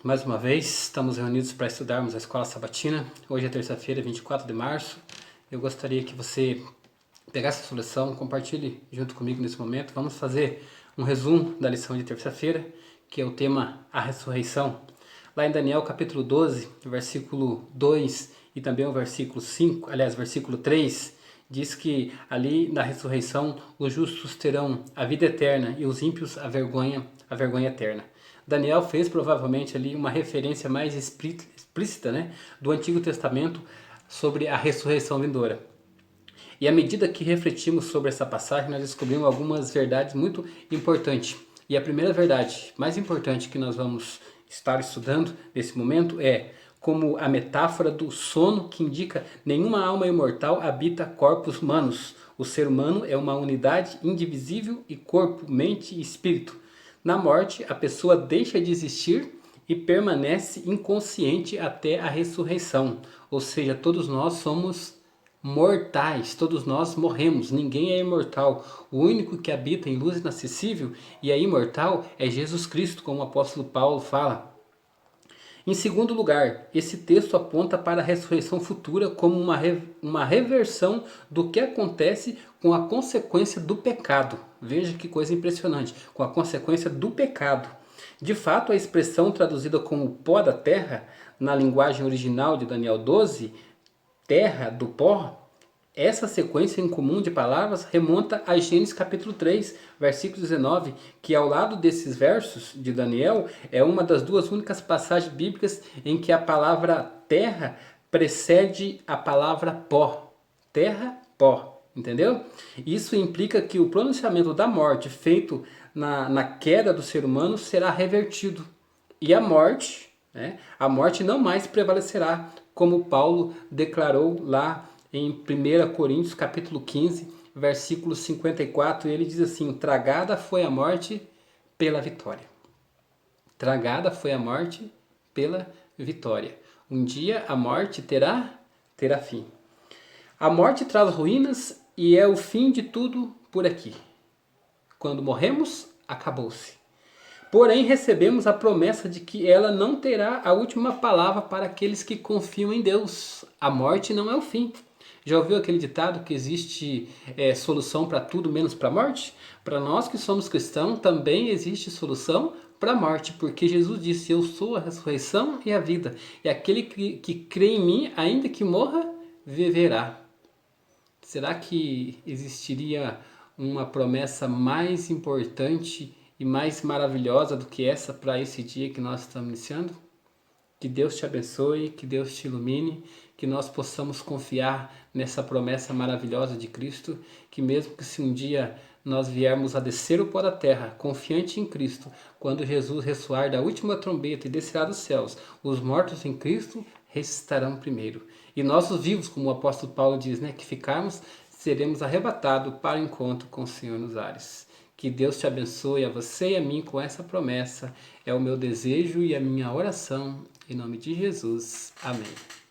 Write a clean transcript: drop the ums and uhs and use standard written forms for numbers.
Mais uma vez, estamos reunidos para estudarmos a Escola Sabatina. Hoje é terça-feira, 24 de março. Eu gostaria que você pegasse a sua lição, compartilhe junto comigo nesse momento. Vamos fazer um resumo da lição de terça-feira, que é o tema A Ressurreição. Lá em Daniel capítulo 12, versículo 2 e também o versículo 5, aliás, versículo 3, diz que ali na ressurreição os justos terão a vida eterna e os ímpios a vergonha eterna. Daniel fez provavelmente ali uma referência mais explícita, né, do Antigo Testamento sobre a ressurreição vindoura. E à medida que refletimos sobre essa passagem, nós descobrimos algumas verdades muito importantes. E a primeira verdade mais importante que nós vamos estar estudando nesse momento é como a metáfora do sono que indica nenhuma alma imortal habita corpos humanos. O ser humano é uma unidade indivisível e corpo, mente e espírito. Na morte, a pessoa deixa de existir e permanece inconsciente até a ressurreição. Ou seja, todos nós somos mortais, todos nós morremos, ninguém é imortal. O único que habita em luz inacessível e é imortal é Jesus Cristo, como o apóstolo Paulo fala. Em segundo lugar, esse texto aponta para a ressurreição futura como uma reversão do que acontece com a consequência do pecado. Veja que coisa impressionante, com a consequência do pecado. De fato, a expressão traduzida como pó da terra, na linguagem original de Daniel 12, terra do pó, essa sequência incomum de palavras remonta a Gênesis capítulo 3, versículo 19, que ao lado desses versos de Daniel é uma das duas únicas passagens bíblicas em que a palavra terra precede a palavra pó. Terra, pó. Entendeu? Isso implica que o pronunciamento da morte feito na queda do ser humano será revertido. E a morte não mais prevalecerá, como Paulo declarou lá em 1 Coríntios capítulo 15, versículo 54, ele diz assim: tragada foi a morte pela vitória. Tragada foi a morte pela vitória. Um dia a morte terá fim. A morte traz ruínas e é o fim de tudo por aqui. Quando morremos, acabou-se. Porém, recebemos a promessa de que ela não terá a última palavra para aqueles que confiam em Deus. A morte não é o fim. Já ouviu aquele ditado que existe solução para tudo menos para a morte? Para nós que somos cristãos também existe solução para a morte, porque Jesus disse: eu sou a ressurreição e a vida. E aquele que crê em mim, ainda que morra, viverá. Será que existiria uma promessa mais importante e mais maravilhosa do que essa para esse dia que nós estamos iniciando? Que Deus te abençoe, que Deus te ilumine, que nós possamos confiar nessa promessa maravilhosa de Cristo, que mesmo que se um dia nós viermos a descer o pó da terra, confiante em Cristo, quando Jesus ressoar da última trombeta e descerá dos céus, os mortos em Cristo ressuscitarão primeiro. E nós os vivos, como o apóstolo Paulo diz, que ficarmos, seremos arrebatados para o encontro com o Senhor nos ares. Que Deus te abençoe a você e a mim com essa promessa. É o meu desejo e a minha oração. Em nome de Jesus. Amém.